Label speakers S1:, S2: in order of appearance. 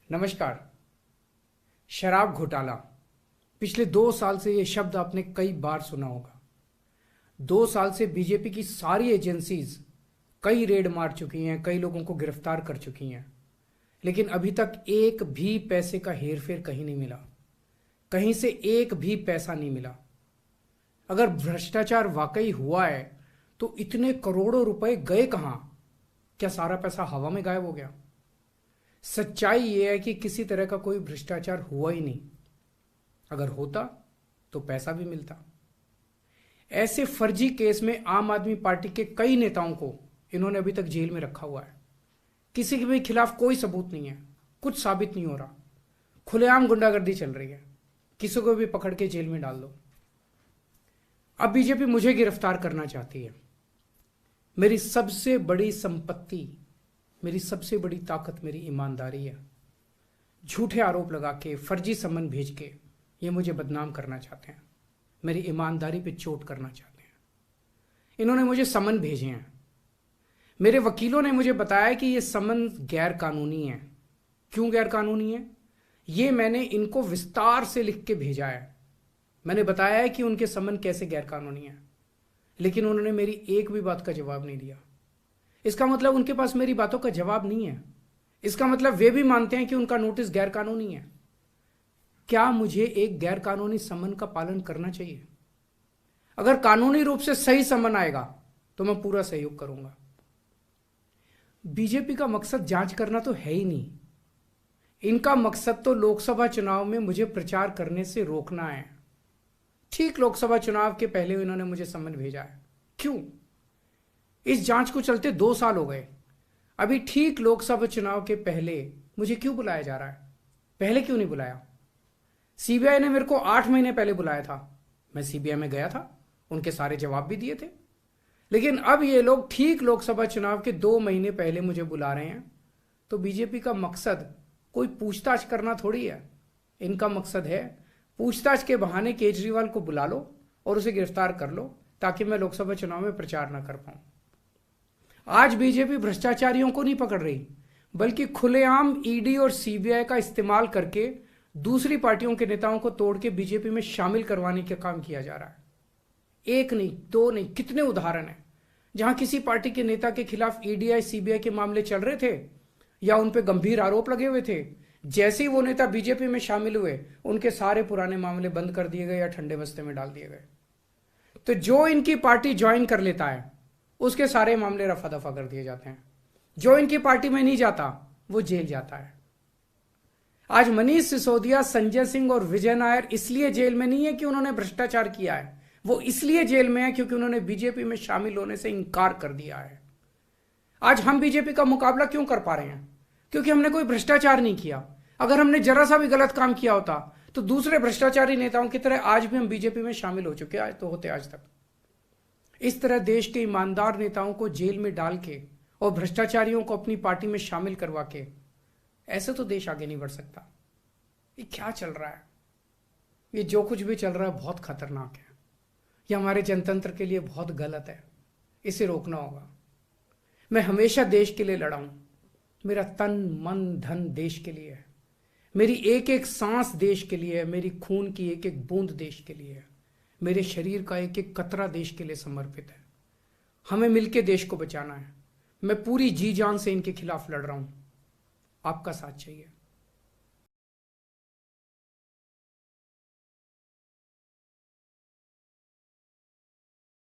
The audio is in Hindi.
S1: नमस्कार। शराब घोटाला। पिछले 2 साल से यह शब्द आपने कई बार सुना होगा। 2 साल से बीजेपी की सारी एजेंसीज कई रेड मार चुकी हैं, कई लोगों को गिरफ्तार कर चुकी हैं, लेकिन अभी तक एक भी पैसे का हेरफेर कहीं नहीं मिला। कहीं से एक भी पैसा नहीं मिला। अगर भ्रष्टाचार वाकई हुआ है तो इतने करोड़ों रुपए गए कहां? क्या सारा पैसा हवा में गायब हो गया? सच्चाई यह है कि किसी तरह का कोई भ्रष्टाचार हुआ ही नहीं। अगर होता तो पैसा भी मिलता। ऐसे फर्जी केस में आम आदमी पार्टी के कई नेताओं को इन्होंने अभी तक जेल में रखा हुआ है। किसी के भी खिलाफ कोई सबूत नहीं है, कुछ साबित नहीं हो रहा, खुलेआम गुंडागर्दी चल रही है। किसी को भी पकड़ के जेल में डाल दो। अब बीजेपी मुझे गिरफ्तार करना चाहती है। मेरी सबसे बड़ी संपत्ति, मेरी सबसे बड़ी ताकत मेरी ईमानदारी है। झूठे आरोप लगा के, फर्जी सम्मन भेज के ये मुझे बदनाम करना चाहते हैं, मेरी ईमानदारी पे चोट करना चाहते हैं। इन्होंने मुझे सम्मन भेजे हैं। मेरे वकीलों ने मुझे बताया कि ये सम्मन गैर कानूनी है। क्यों गैर कानूनी है? ये मैंने इनको विस्तार से लिख के भेजा है। मैंने बताया है कि उनके सम्मन कैसे गैर कानूनी है, लेकिन उन्होंने मेरी एक भी बात का जवाब नहीं दिया। इसका मतलब उनके पास मेरी बातों का जवाब नहीं है। इसका मतलब वे भी मानते हैं कि उनका नोटिस गैर कानूनी है। क्या मुझे एक गैर कानूनी सम्मन का पालन करना चाहिए? अगर कानूनी रूप से सही सम्मन आएगा तो मैं पूरा सहयोग करूंगा। बीजेपी का मकसद जांच करना तो है ही नहीं। इनका मकसद तो लोकसभा चुनाव में मुझे प्रचार करने से रोकना है। ठीक लोकसभा चुनाव के पहले इन्होंने मुझे सम्मन भेजा है। क्यों? इस जांच को चलते 2 साल हो गए। अभी ठीक लोकसभा चुनाव के पहले मुझे क्यों बुलाया जा रहा है? पहले क्यों नहीं बुलाया? सीबीआई ने मेरे को 8 महीने पहले बुलाया था। मैं सीबीआई में गया था, उनके सारे जवाब भी दिए थे। लेकिन अब ये लोग ठीक लोकसभा चुनाव के 2 महीने पहले मुझे बुला रहे हैं। तो बीजेपी का मकसद कोई पूछताछ करना थोड़ी है। इनका मकसद है पूछताछ के बहाने केजरीवाल को बुला लो और उसे गिरफ्तार कर लो, ताकि मैं लोकसभा चुनाव में प्रचार ना कर पाऊं। आज बीजेपी भ्रष्टाचारियों को नहीं पकड़ रही, बल्कि खुलेआम ईडी और सीबीआई का इस्तेमाल करके दूसरी पार्टियों के नेताओं को तोड़ के बीजेपी में शामिल करवाने का काम किया जा रहा है। एक नहीं, दो नहीं, कितने उदाहरण हैं जहां किसी पार्टी के नेता के खिलाफ ईडी सीबीआई के मामले चल रहे थे या उन पे गंभीर आरोप लगे हुए थे। जैसे ही वो नेता बीजेपी में शामिल हुए, उनके सारे पुराने मामले बंद कर दिए गए या ठंडे बस्ते में डाल दिए गए। तो जो इनकी पार्टी ज्वाइन कर लेता है उसके सारे मामले रफा दफा कर दिए जाते हैं। जो इनकी पार्टी में नहीं जाता वो जेल जाता है। आज मनीष सिसोदिया, संजय सिंह और विजय नायर इसलिए जेल में नहीं है कि उन्होंने भ्रष्टाचार किया है। वो इसलिए जेल में है क्योंकि उन्होंने बीजेपी में शामिल होने से इंकार कर दिया है। आज हम बीजेपी का मुकाबला क्यों कर पा रहे हैं? क्योंकि हमने कोई भ्रष्टाचार नहीं किया। अगर हमने जरा सा भी गलत काम किया होता तो दूसरे भ्रष्टाचारी नेताओं की तरह आज भी हम बीजेपी में शामिल हो चुके होते आज तक। इस तरह देश के ईमानदार नेताओं को जेल में डाल के और भ्रष्टाचारियों को अपनी पार्टी में शामिल करवा के ऐसे तो देश आगे नहीं बढ़ सकता। ये क्या चल रहा है? ये जो कुछ भी चल रहा है बहुत खतरनाक है। ये हमारे जनतंत्र के लिए बहुत गलत है। इसे रोकना होगा। मैं हमेशा देश के लिए लड़ा हूं। मेरा तन मन धन देश के लिए है। मेरी एक एक सांस देश के लिए है। मेरी खून की एक एक बूंद देश के लिए है। मेरे शरीर का एक एक कतरा देश के लिए समर्पित है। हमें मिलकर देश को बचाना है। मैं पूरी जी जान से इनके खिलाफ लड़ रहा हूं। आपका साथ चाहिए।